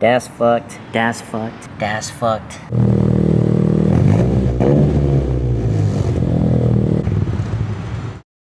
That's fucked. That's fucked. That's fucked.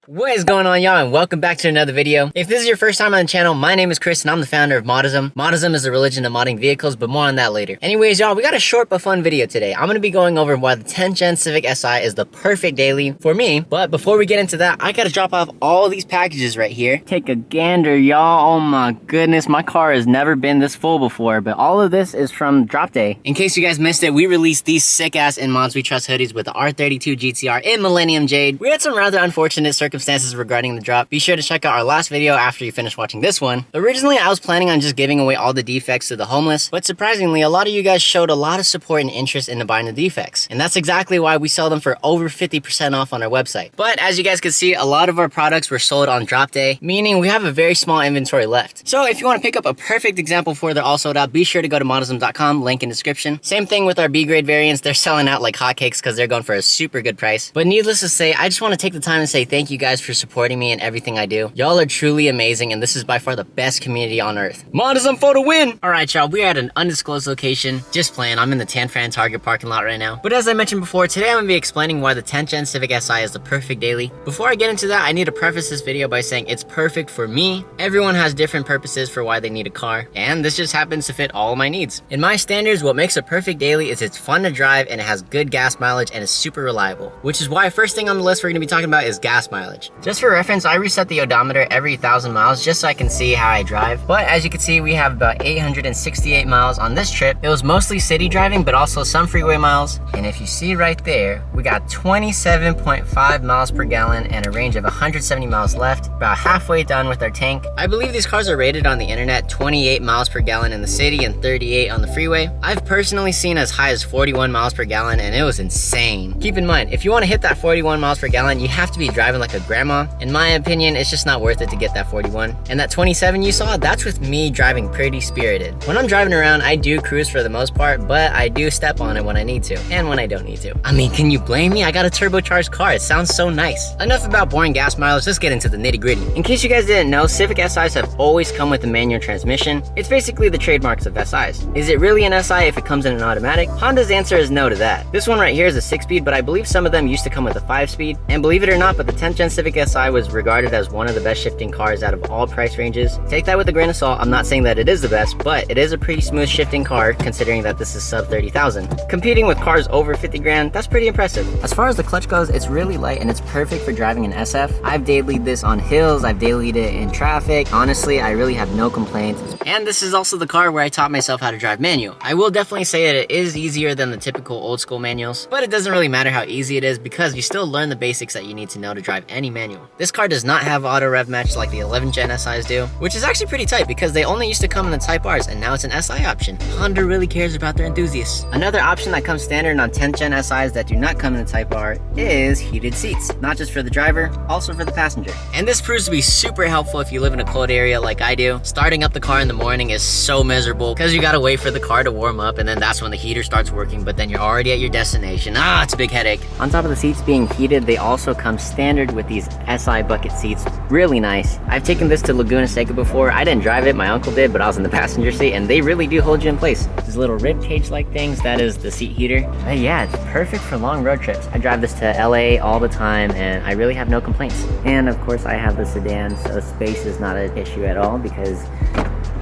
What is going on, y'all, and welcome back to another video. If this is your first time on the channel, my name is Chris and I'm the founder of Moddism. Moddism is a religion of modding vehicles, but more on that later. Anyways, y'all, we got a short but fun video today. I'm going to be going over why the 10th gen Civic Si is the perfect daily for me. But before we get into that, I got to drop off all these packages right here. Take a gander, y'all. Oh my goodness, my car has never been this full before, but all of this is from drop day. In case you guys missed it, we released these sick ass In Mods We Trust hoodies with the R32 GTR in Millennium Jade. We had some rather unfortunate circumstances regarding the drop. Be sure to check out our last video after you finish watching this one. Originally, I was planning on just giving away all the defects to the homeless, but surprisingly, a lot of you guys showed a lot of support and interest into buying the defects. And that's exactly why we sell them for over 50% off on our website. But as you guys can see, a lot of our products were sold on drop day, meaning we have a very small inventory left. So if you want to pick up a perfect example for they're all sold out, be sure to go to modism.com, link in description. Same thing with our B grade variants. They're selling out like hotcakes because they're going for a super good price. But needless to say, I just want to take the time and say thank you guys for supporting me in everything I do. Y'all are truly amazing, and this is by far the best community on earth. Moddism for the win! Alright, y'all, we're at an undisclosed location. Just playing, I'm in the Tan Fran Target parking lot right now. But as I mentioned before, today I'm going to be explaining why the 10th gen Civic Si is the perfect daily. Before I get into that, I need to preface this video by saying it's perfect for me. Everyone has different purposes for why they need a car, and this just happens to fit all of my needs. In my standards, what makes a perfect daily is it's fun to drive and it has good gas mileage and is super reliable, which is why first thing on the list we're going to be talking about is gas mileage. Just for reference, I reset the odometer every 1,000 miles just so I can see how I drive. But as you can see, we have about 868 miles on this trip. It was mostly city driving, but also some freeway miles. And if you see right there, we got 27.5 miles per gallon and a range of 170 miles left, about halfway done with our tank. I believe these cars are rated on the internet 28 miles per gallon in the city and 38 on the freeway. I've personally seen as high as 41 miles per gallon, and it was insane. Keep in mind, if you want to hit that 41 miles per gallon, you have to be driving like a grandma. In my opinion, it's just not worth it to get that 41. And that 27 you saw, that's with me driving pretty spirited. When I'm driving around, I do cruise for the most part, but I do step on it when I need to, and when I don't need to. I mean, can you blame me? I got a turbocharged car. It sounds so nice. Enough about boring gas mileage, let's get into the nitty gritty. In case you guys didn't know, Civic SIs have always come with a manual transmission. It's basically the trademarks of SIs. Is it really an SI if it comes in an automatic? Honda's answer is no to that. This one right here is a 6-speed, but I believe some of them used to come with a 5-speed. And believe it or not, but the 10th gen Civic Si was regarded as one of the best shifting cars out of all price ranges. Take that with a grain of salt. I'm not saying that it is the best, but it is a pretty smooth shifting car considering that this is sub 30,000. Competing with cars over 50 grand, that's pretty impressive. As far as the clutch goes, it's really light and it's perfect for driving an SF. I've dailied this on hills, I've dailied it in traffic. Honestly, I really have no complaints. And this is also the car where I taught myself how to drive manual. I will definitely say that it is easier than the typical old school manuals, but it doesn't really matter how easy it is because you still learn the basics that you need to know to drive any manual. This car does not have auto rev match like the 11th gen SIs do, which is actually pretty tight because they only used to come in the Type Rs and now it's an SI option. Honda really cares about their enthusiasts. Another option that comes standard on 10th gen SIs that do not come in the Type R is heated seats, not just for the driver, also for the passenger. And this proves to be super helpful if you live in a cold area like I do. Starting up the car in the morning is so miserable because you gotta wait for the car to warm up and then that's when the heater starts working, but then you're already at your destination. It's a big headache. On top of the seats being heated, they also come standard with these SI bucket seats. Really nice. I've taken this to Laguna Seca before. I didn't drive it, my uncle did, but I was in the passenger seat and they really do hold you in place. These little rib cage like things, that is the seat heater. But yeah, it's perfect for long road trips. I drive this to LA all the time and I really have no complaints. And of course I have the sedan, so space is not an issue at all because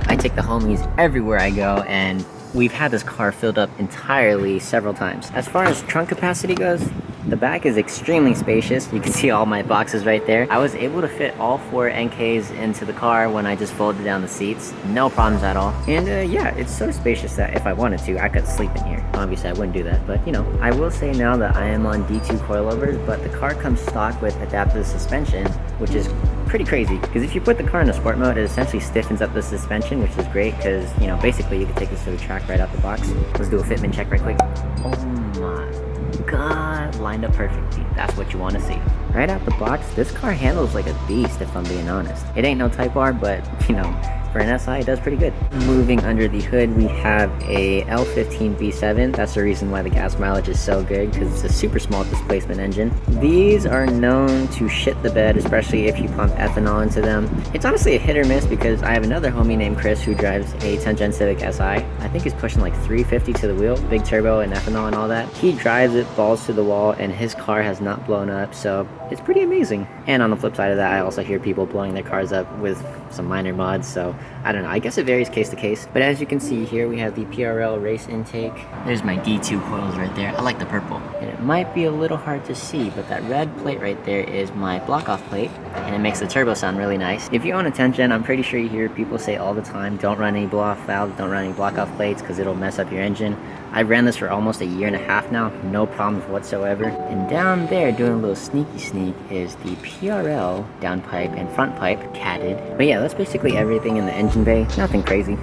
I take the homies everywhere I go and we've had this car filled up entirely several times. As far as trunk capacity goes, the back is extremely spacious. You can see all my boxes right there. I was able to fit all 4 NKs into the car when I just folded down the seats. No problems at all. And yeah, it's so spacious that if I wanted to, I could sleep in here. Obviously, I wouldn't do that, but you know. I will say now that I am on D2 coilovers, but the car comes stock with adaptive suspension, which is pretty crazy. Because if you put the car in a sport mode, it essentially stiffens up the suspension, which is great because, you know, basically you can take this to the track right out the box. Let's do a fitment check right quick. Oh my God, lined up perfectly. That's what you want to see. Right out the box, this car handles like a beast if I'm being honest. It ain't no Type R, but you know, for an SI, it does pretty good. Moving under the hood, we have a L15 V7. That's the reason why the gas mileage is so good, because it's a super small displacement engine. These are known to shit the bed, especially if you pump ethanol into them. It's honestly a hit or miss, because I have another homie named Chris who drives a 10th gen Civic SI. I think he's pushing like 350 to the wheel, big turbo and ethanol and all that. He drives it balls to the wall, and his car has not blown up, so it's pretty amazing. And on the flip side of that, I also hear people blowing their cars up with some minor mods, so I don't know, I guess it varies case to case. But as you can see here, we have the PRL race intake. There's my D2 coils right there. I like the purple. And it might be a little hard to see, but that red plate right there is my block-off plate, and it makes the turbo sound really nice. If you own a 10th gen, I'm pretty sure you hear people say all the time, don't run any blow-off valves, don't run any block-off plates, because it'll mess up your engine. I ran this for almost a year and a half now, no problems whatsoever. And down there, doing a little sneaky sneak, is the PRL downpipe and front pipe catted. But yeah, that's basically everything in the engine bay, nothing crazy.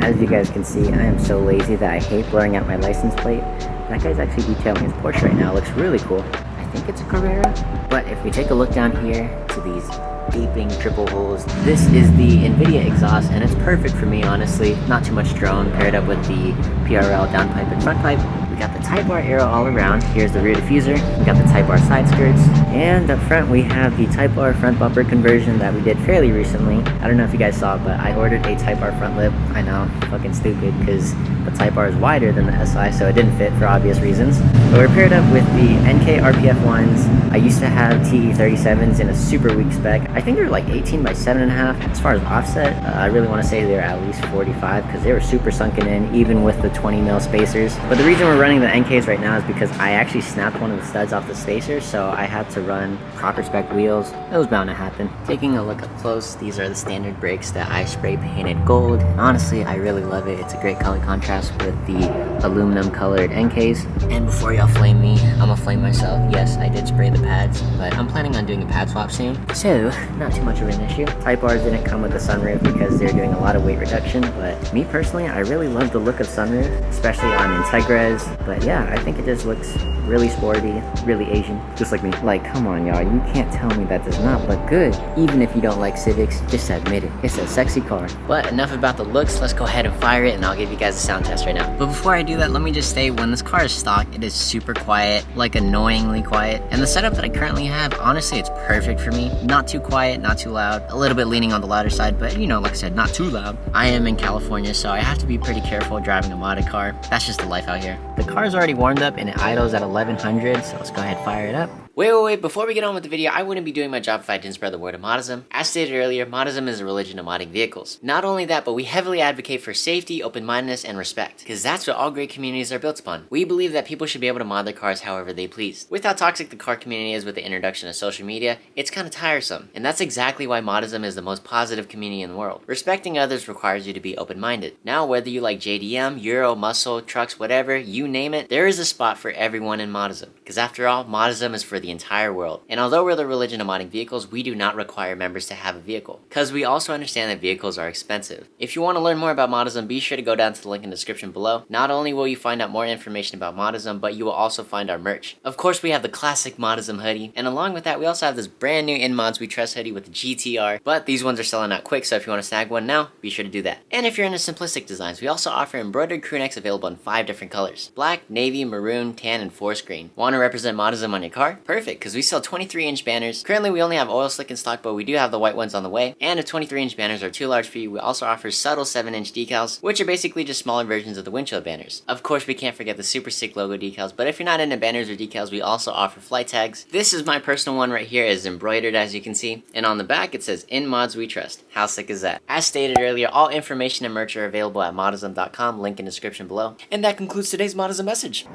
As you guys can see, I am so lazy that I hate blurring out my license plate. That guy's actually detailing his Porsche right now, it looks really cool. I think it's a Carrera. But if we take a look down here to these gaping triple holes, this is the NVIDIA exhaust, and it's perfect for me, honestly. Not too much drone paired up with the PRL downpipe and front pipe. We got the Type R arrow all around. Here's the rear diffuser. We got the Type R side skirts. And up front we have the Type R front bumper conversion that we did fairly recently. I don't know if you guys saw, but I ordered a Type R front lip. I know, fucking stupid, because the Type R is wider than the SI, so it didn't fit for obvious reasons. But we're paired up with the NK RPF ones. I used to have TE37s in a super weak spec. I think they were like 18 by 7.5. As far as offset, I really want to say they're at least 45, because they were super sunken in, even with the 20 mil spacers. But the reason we're running the NKs right now is because I actually snapped one of the studs off the spacer, so I had to run proper spec wheels. It was bound to happen. Taking a look up close, these are the standard brakes that I spray painted gold. And honestly, I really love it. It's a great color contrast with the aluminum colored NKs. And before y'all flame me, I'm gonna flame myself. Yes, I did spray the pads, but I'm planning on doing a pad swap soon, so not too much of an issue. Type R's didn't come with the sunroof because they're doing a lot of weight reduction, but me personally, I really love the look of sunroof, especially on Integras. But yeah, I think it just looks really sporty, really Asian, just like me. Like, come on y'all, you can't tell me that does not look good. Even if you don't like Civics, just admit it, it's a sexy car. But enough about the looks, let's go ahead and fire it, and I'll give you guys a sound test right now. But before I do that, let me just say, when this car is stock, it is super quiet, like annoyingly quiet. And the setup that I currently have, honestly, it's perfect for me. Not too quiet, not too loud, a little bit leaning on the louder side, but you know, like I said, not too loud. I am in California, so I have to be pretty careful driving a modded car. That's just the life out here. The car's already warmed up and it idles at 1100, so let's go ahead and fire it up. Wait, before we get on with the video, I wouldn't be doing my job if I didn't spread the word of Moddism. As stated earlier, Moddism is a religion of modding vehicles. Not only that, but we heavily advocate for safety, open-mindedness, and respect, because that's what all great communities are built upon. We believe that people should be able to mod their cars however they please. With how toxic the car community is with the introduction of social media, it's kind of tiresome, and that's exactly why Moddism is the most positive community in the world. Respecting others requires you to be open-minded. Now, whether you like JDM, Euro, muscle, trucks, whatever, you name it, there is a spot for everyone in Moddism, because after all, Moddism is for the entire world. And although we're the religion of modding vehicles, we do not require members to have a vehicle, because we also understand that vehicles are expensive. If you want to learn more about Moddism, be sure to go down to the link in the description below. Not only will you find out more information about Moddism, but you will also find our merch. Of course, we have the classic Moddism hoodie, and along with that, we also have this brand new In Mods We Trust hoodie with the GTR, but these ones are selling out quick, so if you want to snag one now, be sure to do that. And if you're into simplistic designs, we also offer embroidered crew necks available in 5 different colors: black, navy, maroon, tan, and forest green. Want to represent Moddism on your car? Perfect, because we sell 23-inch banners. Currently, we only have oil slick in stock, but we do have the white ones on the way. And if 23-inch banners are too large for you, we also offer subtle 7-inch decals, which are basically just smaller versions of the windshield banners. Of course, we can't forget the super sick logo decals, but if you're not into banners or decals, we also offer flight tags. This is my personal one right here, is embroidered as you can see, and on the back it says "In Mods We Trust." How sick is that? As stated earlier, all information and merch are available at modism.com, link in the description below. And that concludes today's Moddism message.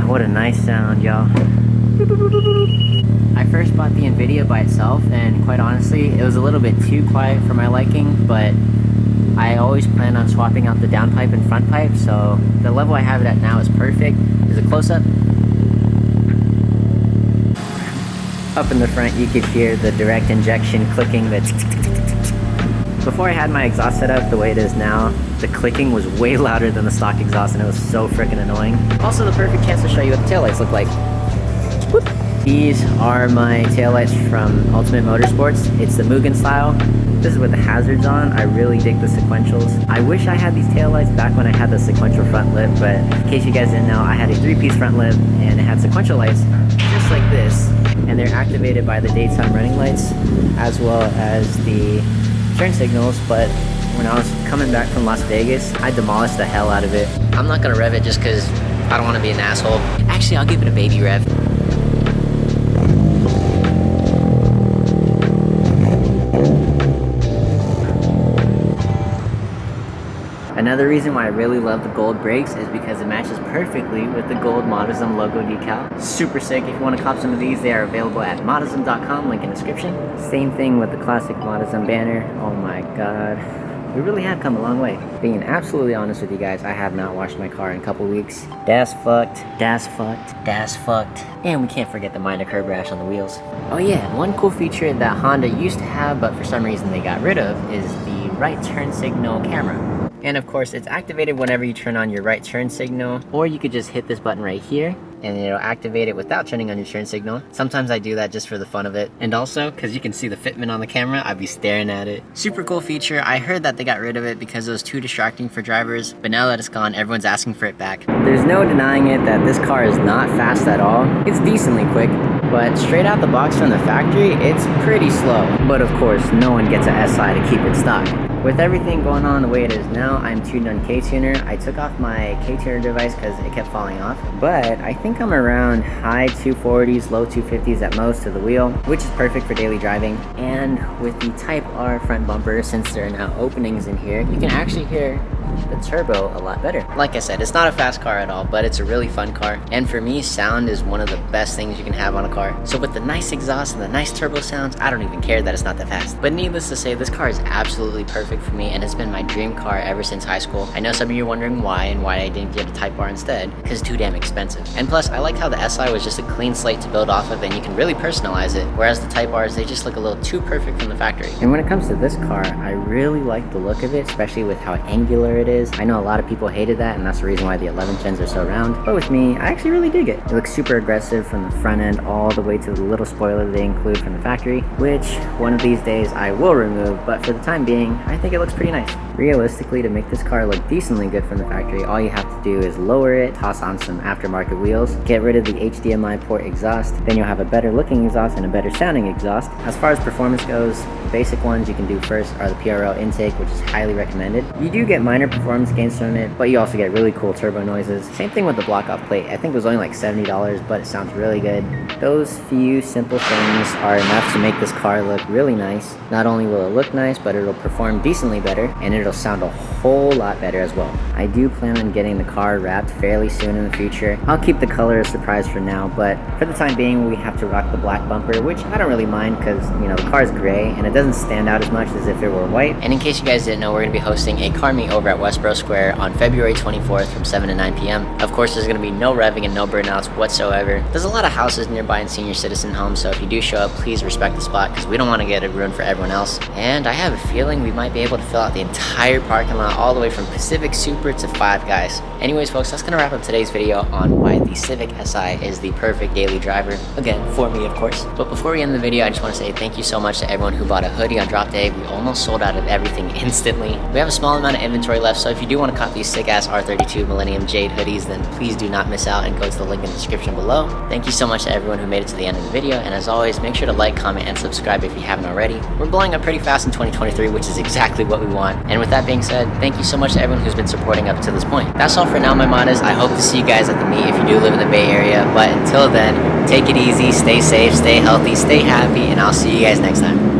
What a nice sound, y'all. I first bought the NVIDIA by itself, and quite honestly, it was a little bit too quiet for my liking, but I always plan on swapping out the downpipe and front pipe, so the level I have it at now is perfect. There's a close-up. Up in the front, you could hear the direct injection clicking, the Before I had my exhaust set up the way it is now, the clicking was way louder than the stock exhaust, and it was so freaking annoying. Also, the perfect chance to show you what the taillights look like. Whoop. These are my taillights from Ultimate Motorsports. It's the Mugen style. This is with the hazards on. I really dig the sequentials. I wish I had these taillights back when I had the sequential front lip, but in case you guys didn't know, I had a 3-piece front lip and it had sequential lights just like this, and they're activated by the daytime running lights as well as the turn signals. But when I was coming back from Las Vegas, I demolished the hell out of it. I'm not gonna rev it just because I don't want to be an asshole. Actually, I'll give it a baby rev. Another reason why I really love the gold brakes is because it matches perfectly with the gold Moddism logo decal. Super sick. If you want to cop some of these, they are available at modism.com, link in the description. Same thing with the classic Moddism banner. Oh my god. We really have come a long way. Being absolutely honest with you guys, I have not washed my car in a couple weeks. Das fucked, das fucked, das fucked. And we can't forget the minor curb rash on the wheels. Oh yeah, and one cool feature that Honda used to have, but for some reason they got rid of, is the right turn signal camera. And of course, it's activated whenever you turn on your right turn signal, or you could just hit this button right here and it'll activate it without turning on your turn signal. Sometimes I do that just for the fun of it. And also, because you can see the fitment on the camera, I'd be staring at it. Super cool feature. I heard that they got rid of it because it was too distracting for drivers, but now that it's gone, everyone's asking for it back. There's no denying it that this car is not fast at all. It's decently quick, but straight out the box from the factory, it's pretty slow. But of course, no one gets a SI to keep it stock. With everything going on the way it is now, I'm tuned on K-Tuner. I took off my K-Tuner device because it kept falling off, but I think I'm around high 240s, low 250s at most to the wheel, which is perfect for daily driving. And with the Type R front bumper, since there are now openings in here, you can actually hear the turbo a lot better. Like I said, it's not a fast car at all, but it's a really fun car. And for me, sound is one of the best things you can have on a car. So with the nice exhaust and the nice turbo sounds, I don't even care that it's not that fast. But needless to say, this car is absolutely perfect for me, and it's been my dream car ever since high school. I know some of you are wondering why and why I didn't get a Type R instead, because it's too damn expensive. And plus, I like how the SI was just a clean slate to build off of, and you can really personalize it, whereas the Type Rs, they just look a little too perfect from the factory. And when it comes to this car, I really like the look of it, especially with how angular it is. I know a lot of people hated that, and that's the reason why the 11 gens are so round, but with me, I actually really dig it. It looks super aggressive from the front end all the way to the little spoiler they include from the factory, which one of these days I will remove, but for the time being, I think it looks pretty nice. Realistically, to make this car look decently good from the factory, all you have to do is lower it, toss on some aftermarket wheels, get rid of the HDMI port exhaust, then you'll have a better looking exhaust and a better sounding exhaust. As far as performance goes, the basic ones you can do first are the PRL intake, which is highly recommended. You do get minor performance gains from it, but you also get really cool turbo noises. Same thing with the block off plate. I think it was only like $70, but it sounds really good. Those few simple things are enough to make this car look really nice. Not only will it look nice, but it'll perform decently better, and it'll sound a whole lot better as well. I do plan on getting the car wrapped fairly soon in the future. I'll keep the color a surprise for now, but for the time being, we have to rock the black bumper, which I don't really mind because, you know, the car is gray and it doesn't stand out as much as if it were white. And in case you guys didn't know, we're going to be hosting a car meet over at Westboro Square on February 24th from 7 to 9 p.m. Of course, there's going to be no revving and no burnouts whatsoever. There's a lot of houses nearby in senior citizen homes, so if you do show up, please respect the spot because we don't want to get it ruined for everyone else. And I have a feeling we might be able to fill out the entire parking lot all the way from Civic Super to Five Guys. Anyways, folks, that's going to wrap up today's video on why the Civic SI is the perfect daily driver. Again, for me, of course. But before we end the video, I just want to say thank you so much to everyone who bought a hoodie on drop day. We almost sold out of everything instantly. We have a small amount of inventory left, so if you do want to copy these sick-ass R32 Millennium Jade hoodies, then please do not miss out and go to the link in the description below. Thank you so much to everyone who made it to the end of the video, and as always, make sure to like, comment, and subscribe if you haven't already. We're blowing up pretty fast in 2023, which is exactly what we want. And with that being said, thank you so much to everyone who's been supporting up to this point. That's all for now, my Moddists. I hope to see you guys at the meet if you do live in the Bay Area, but until then, take it easy, stay safe, stay healthy, stay happy, and I'll see you guys next time.